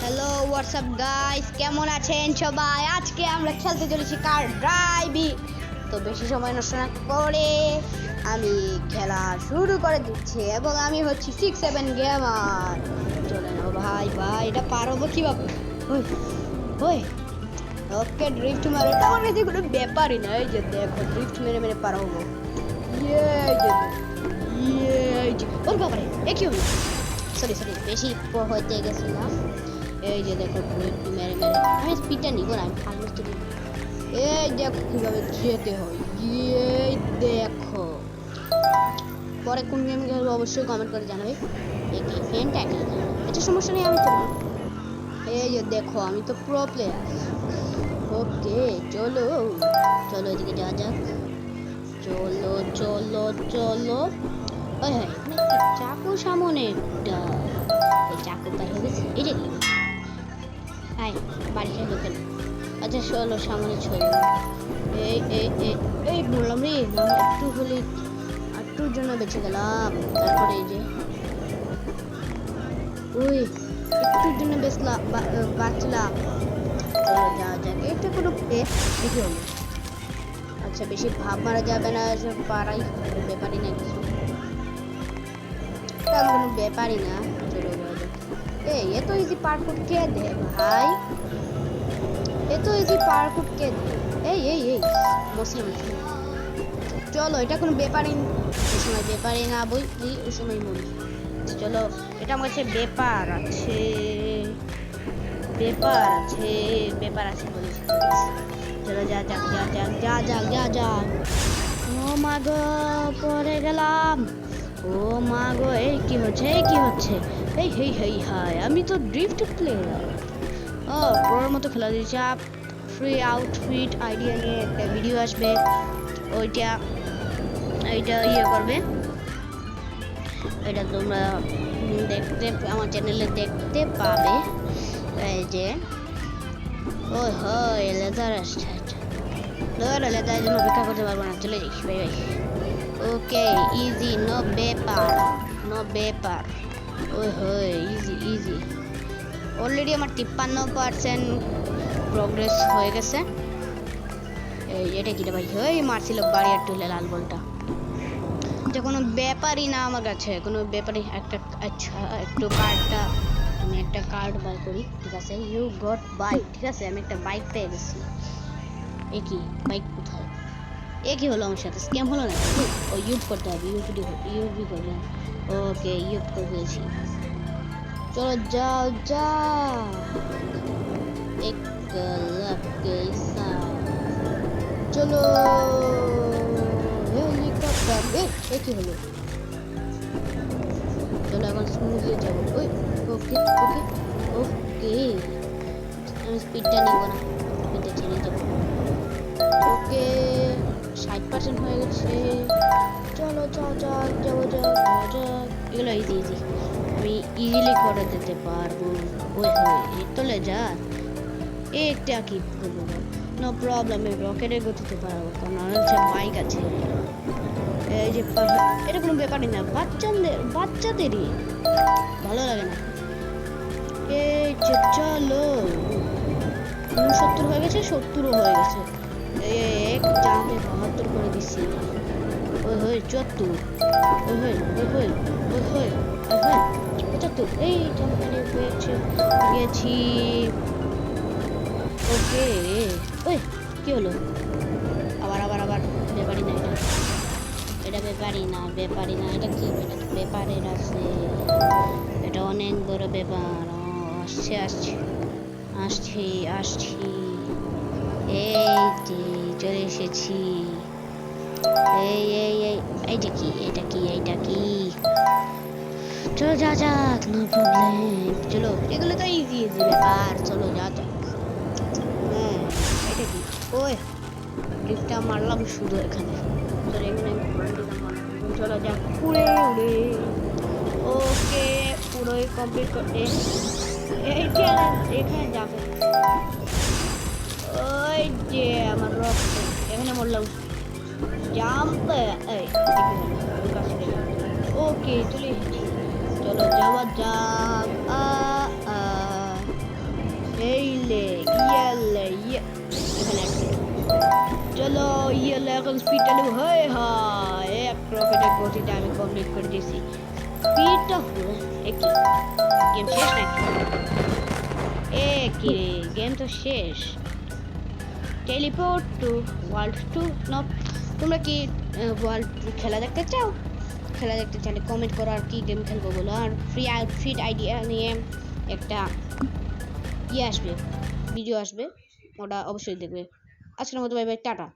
Hello WhatsApp guys, কেমন আছেন সবাই? আজকে আমরা খেলতে চলেছি কার ড্রাইভিং। তো বেশি সময় নষ্ট না করে আমি খেলা শুরু করে দিচ্ছি এবং আমি হচ্ছি 6-7 গেমার। চলেন ও ভাই ভাই, এটা পার হবো কিভাবে? ওই ওই ওকে, ড্রিফট মারে তো আমার কাছে কোনো ব্যাপারই না। এই যে দেখো, ড্রিফট মেরে মেরে পার হবো। ওর বাবারে, এ কি হলো? সরি বেশি হইতে গেছিলাম। এই যে দেখো, একটু মেরে মেরে আমি স্পিডটা নিব না, আমি ফালতু দিব। এই দেখো কিভাবে যেতে হয়, এই দেখো। পরে কোন গেম খেলবো অবশ্যই কমেন্ট করে জানাবে। একই ফ্রেন্ড একই, এটা সমস্যা নেই, আমি খেলবো। এই যে দেখো, আমি তো প্রো প্লেয়ার। ওকে চলো চলো, এদিকে যাওয়া যাক। চলো চলো চলো। ওই হয় চাকু সামনে একটা, এই চাকু পার হয়ে গেছে। এটা কি? হ্যাঁ, বাড়িটা ঢোকেন। আচ্ছা চলো সামনে চলো। এই এই এই এই বললাম রে, একটু হলে একটুর জন্য বেঁচে গেলাম। তারপরে এই যে ওই একটুর জন্য বাঁচলাম। চলো যাওয়া যাক। এটা কোনো দেখি হলো। আচ্ছা বেশি ভাব মারা যাবে না, এসব পাড়াই ব্যাপারই না কিছু, কোনো ব্যাপারই না। চলো যাওয়া যাক। এই এত ইজি পারকুট কে দে ভাই, এত ইজি পারকুট কে দে? এই এই এই মুসলিম, চলো এটা কোনো ব্যাপারই, ওই সময় ব্যাপারই না বুঝলি, ওই সময় মনে। চলো, এটা আমার কাছে ব্যাপার আছে, ব্যাপার আছে, ব্যাপার আছে বলেছি। চলো যা যাক যা যাক যা যাক যা যাক। ও মা গো, পড়ে গেলাম। ও মা গো, এই কি হচ্ছে, এই কি হচ্ছে? এই হেই হেই হাই, আমি তো ড্রিফট প্লেয়ার। ও প্রোর মতো খেলা দিয়েছি। ফ্রি আউটফিট আইডিয়া নিয়ে একটা ভিডিও আসবে, এইটা ইয়ে করবে। এটা তোমরা দেখতে আমার চ্যানেলে দেখতে পাবে। এই যে ওই হয় লেদার স্টার্ট, লেদার জন্য অপেক্ষা করতে পারবো না, চলে যাই ভাই ভাই। ওকে ইজি, নো ব্যাপার নো ব্যাপার। ওই হয় ইজি ইজি। অলরেডি আমার 53% প্রগ্রেস হয়ে গেছে। এই এটা কি রে ভাই? ওই মারছিল বাড়ি আর তুলে লাল বলটা, এটা কোনো ব্যাপারই না আমার কাছে, কোনো ব্যাপারই। একটা আচ্ছা একটু কার্ডটা, আমি একটা কার্ড বার করি। ঠিক আছে, ইউ গট বাইক। ঠিক আছে, আমি একটা বাইক পেয়ে গেছি। এ কি বাইক কোথায়? এ কি হলো আমার সাথে? স্ক্যাম হলো না? ও ইউজ করতে হবে, ইউবি করবেন। ওকে ইউজ করে দিয়েছি। চলো যাও যাও। এক লাখ চলো হেলিকপ্টার। এ কি হলো? চলো এখন স্মুথলি যাবো। ওই ওকে ওকে ওকে, আমি স্পিডটা নিব না, স্পিডটা ছেড়ে যাবো। ওকে 60% হয়ে গেছে। চলো যাও যাক যাবো যাক যাক। এগুলো ইজি ইজি, আমি ইজিলি করে দিতে পারবো। ওই হয়ে চলে যা। একটা কি করবো, নো প্রবলেম, রকেটের গতিতে পারবো, কারণ আমার হচ্ছে বাইক আছে। এই যে এটা কোনো ব্যাপারই না, বাচ্চাদেরই ভালো লাগে না। এই যে চলো 69 হয়ে গেছে, 70ও হয়ে গেছে। এক জাম্পে 72 করে দিচ্ছি। ওই হয়ে 74, ওই হয়ে ওই হয়ে ওই হয়ে ওই হয়ে 75। এই জাম্পে গেছি। ওকে ওই কি হলো? আবার আবার আবার ব্যাপারই না, এটা ব্যাপারই না, ব্যাপারই না। এটা কি ব্যাপারের আছে? এটা অনেক বড় ব্যাপার। আসছে আসছে আসছি আসছি। এই যে চলে এসেছি। এই এই এই এইটা কি, এটা কি, এইটা কি? চলো যা যাক, নো প্রবলেম। চলো, এগুলো তো ইজি ইজি ব্যাপার, চলো যা যাক। হ্যাঁ এটা কি? ওই ড্রিফটটা মারলাম শুধু এখানে। চলো এখানে চলো যাক উড়ে উড়ে। ওকে পুরোই কমপ্লিট করতে এইটা এখানে যাবে। ওই যে আমার রক্ত এখানে মরলাম। জাম্প। এই ওকে চলে এসেছি। চলো যাওয়া যাক। এখন স্পিডটা নেব। হায় হায়, এক রকেটের গতিটা আমি কমপ্লিট করে দিয়েছি। স্পিডটা একই। গেম শেষ নাকি? কি রে, গেম তো শেষ। Teleport two world 2। নো, তোমরা কি ওয়ার্ল্ড খেলা দেখতে চাও? খেলা দেখতে চাইলে কমেন্ট করো, আর কি গেম খেলবো বলো। আর ফ্রি আউটফিট আইডিয়া নিয়ে একটা আসবে, ভিডিও আসবে, ওটা অবশ্যই দেখবে। আজকের মতো বাই বাই, টাটা।